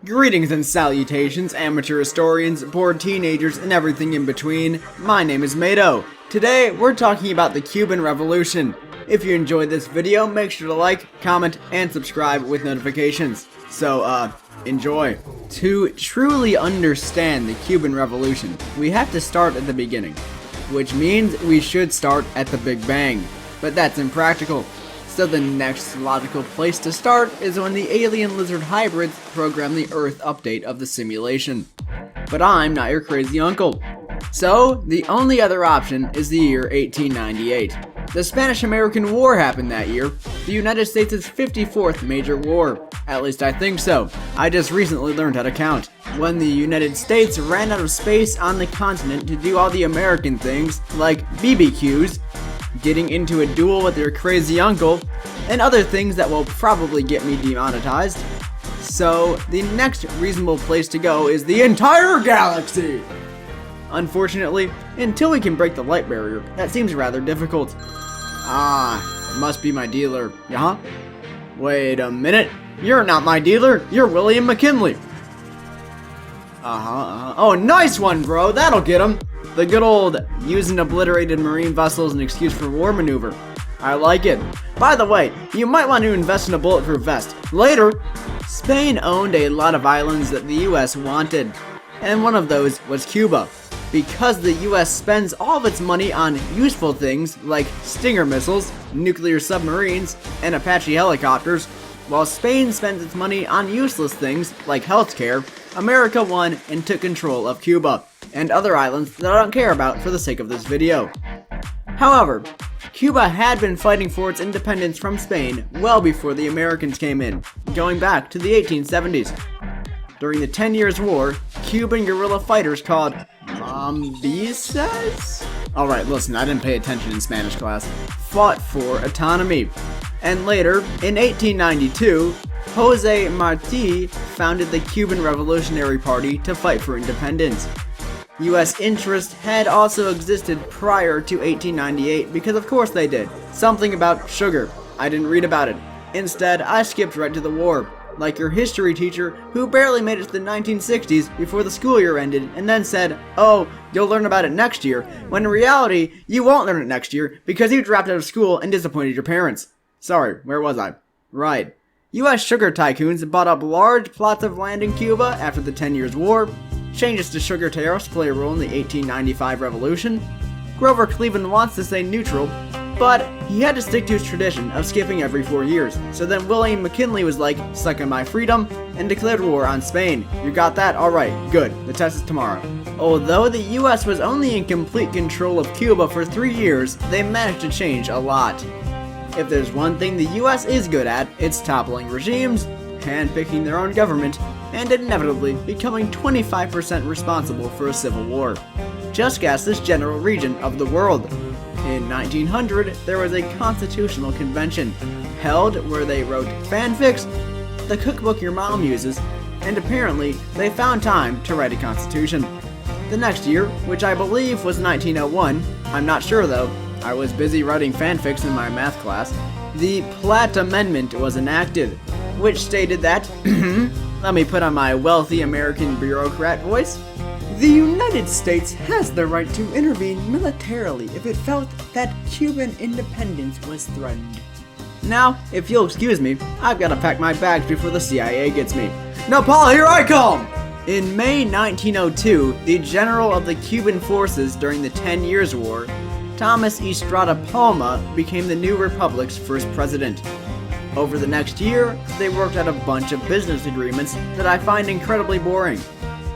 Greetings and salutations, amateur historians, bored teenagers, and everything in between. My name is Mado. Today, we're talking about the Cuban Revolution. If you enjoyed this video, make sure to like, comment, and subscribe with notifications. So, enjoy. To truly understand the Cuban Revolution, we have to start at the beginning, which means we should start at the Big Bang. But that's impractical. So the next logical place to start is when the alien lizard hybrids program the Earth update of the simulation. But I'm not your crazy uncle. So, the only other option is the year 1898. The Spanish-American War happened that year, the United States' 54th major war. At least I think so. I just recently learned how to count. When the United States ran out of space on the continent to do all the American things, like BBQs, getting into a duel with your crazy uncle, and other things that will probably get me demonetized. So, the next reasonable place to go is the entire galaxy! Unfortunately, until we can break the light barrier, that seems rather difficult. Ah, must be my dealer. Yeah? Wait a minute, you're not my dealer, you're William McKinley. Oh, nice one, bro, that'll get him. The good old using obliterated marine vessels as an excuse for war maneuver. I like it. By the way, you might want to invest in a bulletproof vest. Later, Spain owned a lot of islands that the US wanted, and one of those was Cuba. Because the US spends all of its money on useful things like Stinger missiles, nuclear submarines, and Apache helicopters, while Spain spends its money on useless things like healthcare, America won and took control of Cuba and other islands that I don't care about for the sake of this video. However, Cuba had been fighting for its independence from Spain well before the Americans came in, going back to the 1870s. During the 10 Years' War, Cuban guerrilla fighters called Dummies? Alright, listen, I didn't pay attention in Spanish class. Fought for autonomy. And later, in 1892, Jose Marti founded the Cuban Revolutionary Party to fight for independence. US interest had also existed prior to 1898 because of course they did. Something about sugar. I didn't read about it. Instead, I skipped right to the war. Like your history teacher who barely made it to the 1960s before the school year ended and then said, oh, you'll learn about it next year, when in reality, you won't learn it next year because you dropped out of school and disappointed your parents. Sorry, where was I? Right. US sugar tycoons bought up large plots of land in Cuba after the 10 Years' War. Changes to sugar tariffs play a role in the 1895 revolution. Grover Cleveland wants to stay neutral, but he had to stick to his tradition of skipping every 4 years. So then William McKinley was like, suck on my freedom, and declared war on Spain. You got that? Alright, good. The test is tomorrow. Although the US was only in complete control of Cuba for 3 years, they managed to change a lot. If there's one thing the US is good at, it's toppling regimes, handpicking their own government, and inevitably becoming 25% responsible for a civil war. Just guess this general region of the world. In 1900, there was a constitutional convention held where they wrote fanfics, the cookbook your mom uses, and apparently they found time to write a constitution. The next year, which I believe was 1901, I'm not sure though, I was busy writing fanfics in my math class, the Platt Amendment was enacted, which stated that, let me put on my wealthy American bureaucrat voice, the United States has the right to intervene militarily if it felt that Cuban independence was threatened. Now, if you'll excuse me, I've got to pack my bags before the CIA gets me. Now, Paul, here I come! In May 1902, the general of the Cuban forces during the 10 Years' War, Thomas Estrada Palma, became the new republic's first president. Over the next year, they worked out a bunch of business agreements that I find incredibly boring.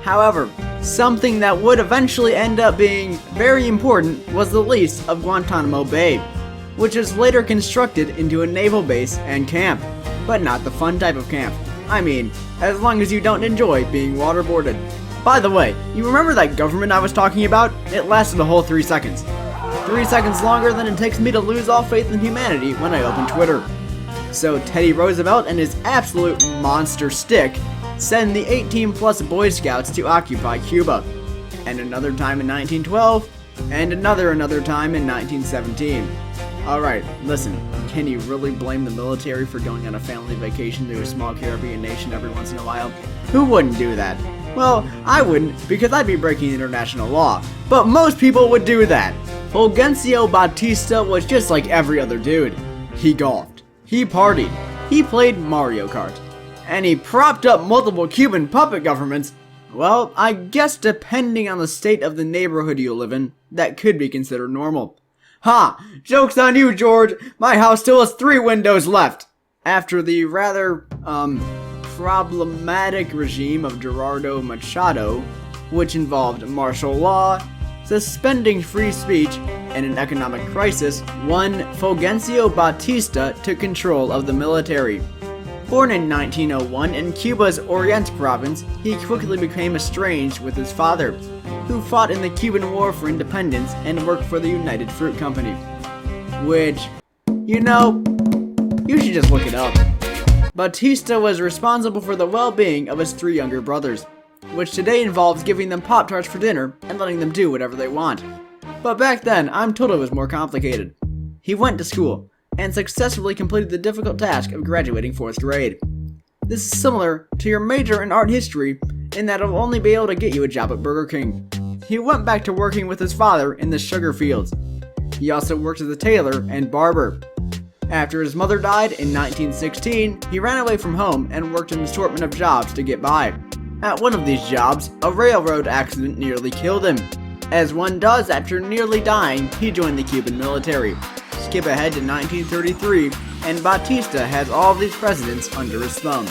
However, something that would eventually end up being very important was the lease of Guantanamo Bay, which was later constructed into a naval base and camp, but not the fun type of camp. I mean, as long as you don't enjoy being waterboarded. By the way, you remember that government I was talking about? It lasted a whole 3 seconds. 3 seconds longer than it takes me to lose all faith in humanity when I open Twitter. So Teddy Roosevelt and his absolute monster stick send the 18-plus Boy Scouts to occupy Cuba, and another time in 1912, and another time in 1917. Alright, listen, can you really blame the military for going on a family vacation to a small Caribbean nation every once in a while? Who wouldn't do that? Well, I wouldn't because I'd be breaking international law, but most people would do that. Fulgencio Batista was just like every other dude. He golfed, he partied, he played Mario Kart, and he propped up multiple Cuban puppet governments. Well, I guess depending on the state of the neighborhood you live in, that could be considered normal. Ha! Joke's on you, George! My house still has 3 windows left! After the rather, problematic regime of Gerardo Machado, which involved martial law, suspending free speech, and an economic crisis, one Fulgencio Batista took control of the military. Born in 1901 in Cuba's Oriente province, he quickly became estranged with his father, who fought in the Cuban War for Independence and worked for the United Fruit Company. Which, you should just look it up. Batista was responsible for the well-being of his 3 younger brothers, which today involves giving them Pop-Tarts for dinner and letting them do whatever they want. But back then, I'm told it was more complicated. He went to school and successfully completed the difficult task of graduating 4th grade. This is similar to your major in art history in that it'll only be able to get you a job at Burger King. He went back to working with his father in the sugar fields. He also worked as a tailor and barber. After his mother died in 1916, he ran away from home and worked an assortment of jobs to get by. At one of these jobs, a railroad accident nearly killed him. As one does after nearly dying, he joined the Cuban military. Skip ahead to 1933, and Batista has all of these presidents under his thumb.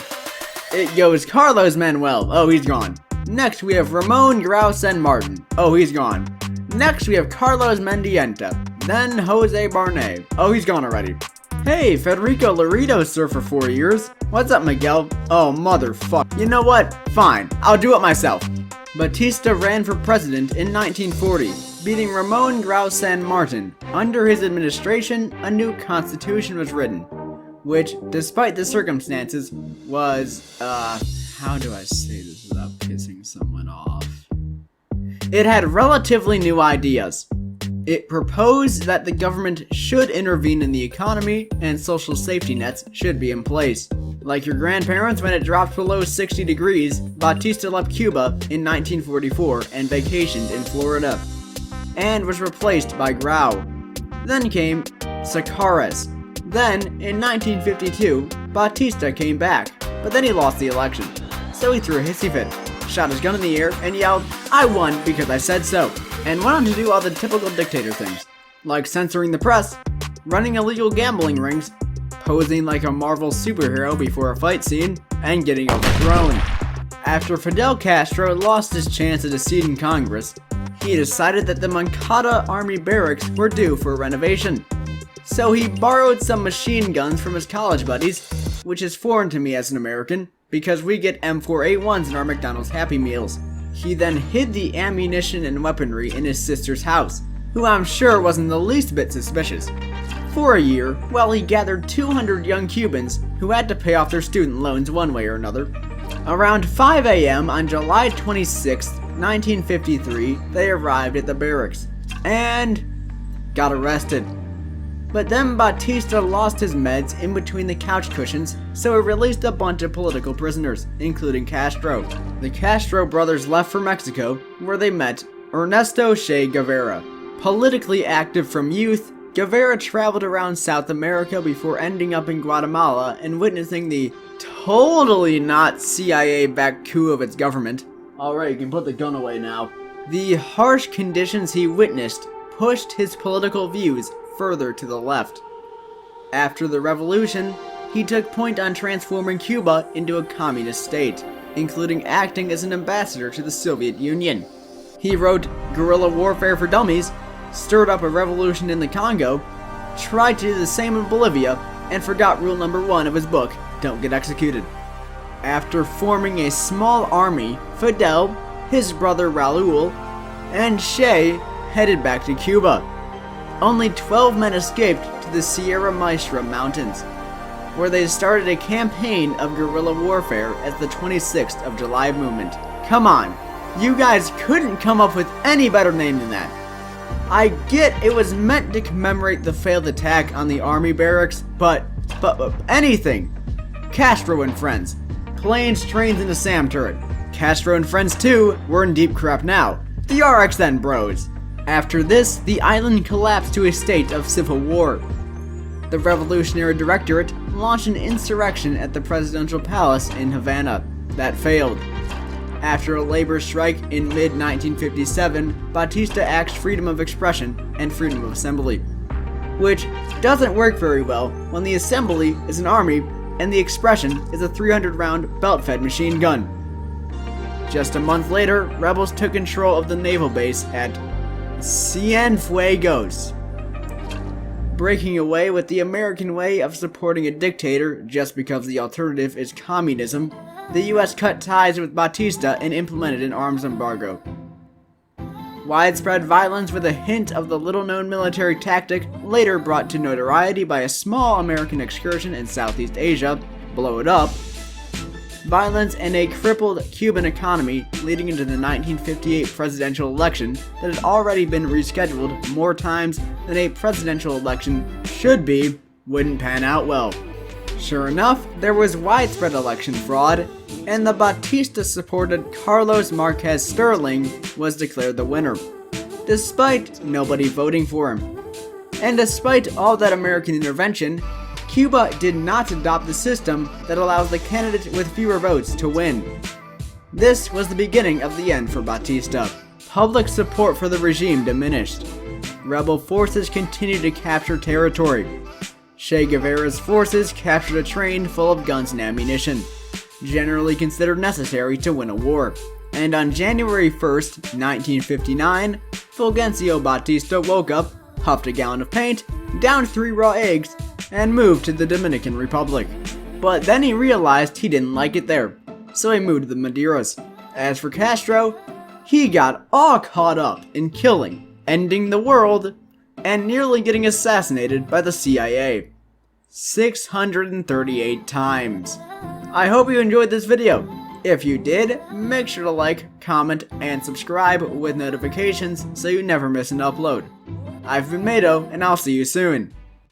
It goes Carlos Manuel, oh he's gone. Next we have Ramon Grau San Martin, oh he's gone. Next we have Carlos Mendieta, then Jose Barnet, oh he's gone already. Hey, Federico Laredo served for 4 years. What's up, Miguel? Oh, motherfucker. You know what? Fine, I'll do it myself. Batista ran for president in 1940, beating Ramon Grau San Martin. Under his administration, a new constitution was written, which, despite the circumstances, was, how do I say this without pissing someone off? It had relatively new ideas. It proposed that the government should intervene in the economy and social safety nets should be in place. Like your grandparents when it dropped below 60 degrees, Batista left Cuba in 1944 and vacationed in Florida, and was replaced by Grau. Then came Sacares. Then, in 1952, Batista came back, but then he lost the election. So he threw a hissy fit, shot his gun in the air, and yelled, "I won because I said so," and went on to do all the typical dictator things, like censoring the press, running illegal gambling rings, posing like a Marvel superhero before a fight scene, and getting overthrown. After Fidel Castro lost his chance at a seat in Congress, he decided that the Moncada Army barracks were due for a renovation. So he borrowed some machine guns from his college buddies, which is foreign to me as an American, because we get M4A1s in our McDonald's Happy Meals. He then hid the ammunition and weaponry in his sister's house, who I'm sure wasn't the least bit suspicious. For a year, while he gathered 200 young Cubans who had to pay off their student loans one way or another. Around 5 a.m. on July 26, 1953, they arrived at the barracks and got arrested. But then Batista lost his meds in between the couch cushions, so he released a bunch of political prisoners, including Castro. The Castro brothers left for Mexico, where they met Ernesto Che Guevara. Politically active from youth, Guevara traveled around South America before ending up in Guatemala and witnessing the totally not CIA-backed coup of its government. Alright, you can put the gun away now. The harsh conditions he witnessed pushed his political views further to the left. After the revolution, he took point on transforming Cuba into a communist state, including acting as an ambassador to the Soviet Union. He wrote Guerrilla Warfare for Dummies, stirred up a revolution in the Congo, tried to do the same in Bolivia, and forgot rule number 1 of his book, Don't Get Executed. After forming a small army, Fidel, his brother Raul, and Che headed back to Cuba. Only 12 men escaped to the Sierra Maestra Mountains, where they started a campaign of guerrilla warfare as the 26th of July movement. Come on, you guys couldn't come up with any better name than that. I get it was meant to commemorate the failed attack on the army barracks, but anything. Castro and friends. planes, trains, and a SAM turret. Castro and friends too were in deep crap now. The RX then bros. After this, the island collapsed to a state of civil war. The Revolutionary Directorate launched an insurrection at the presidential palace in Havana. That failed. After a labor strike in mid-1957, Batista axed freedom of expression and freedom of assembly, which doesn't work very well when the assembly is an army and the expression is a 300-round belt-fed machine gun. Just a month later, rebels took control of the naval base at Cienfuegos. Breaking away with the American way of supporting a dictator just because the alternative is communism, the US cut ties with Batista and implemented an arms embargo. Widespread violence with a hint of the little-known military tactic later brought to notoriety by a small American excursion in Southeast Asia, blow it up, violence and a crippled Cuban economy leading into the 1958 presidential election that had already been rescheduled more times than a presidential election should be, wouldn't pan out well. Sure enough, there was widespread election fraud, and the Batista-supported Carlos Marquez Sterling was declared the winner, despite nobody voting for him. And despite all that American intervention, Cuba did not adopt the system that allows the candidate with fewer votes to win. This was the beginning of the end for Batista. Public support for the regime diminished. Rebel forces continued to capture territory. Che Guevara's forces captured a train full of guns and ammunition, generally considered necessary to win a war. And on January 1st, 1959, Fulgencio Batista woke up, huffed a gallon of paint, downed 3 raw eggs, and moved to the Dominican Republic. But then he realized he didn't like it there, so he moved to the Madeiras. As for Castro, he got all caught up in killing, ending the world, and nearly getting assassinated by the CIA. 638 times. I hope you enjoyed this video. If you did, make sure to like, comment, and subscribe with notifications so you never miss an upload. I've been Mado, and I'll see you soon.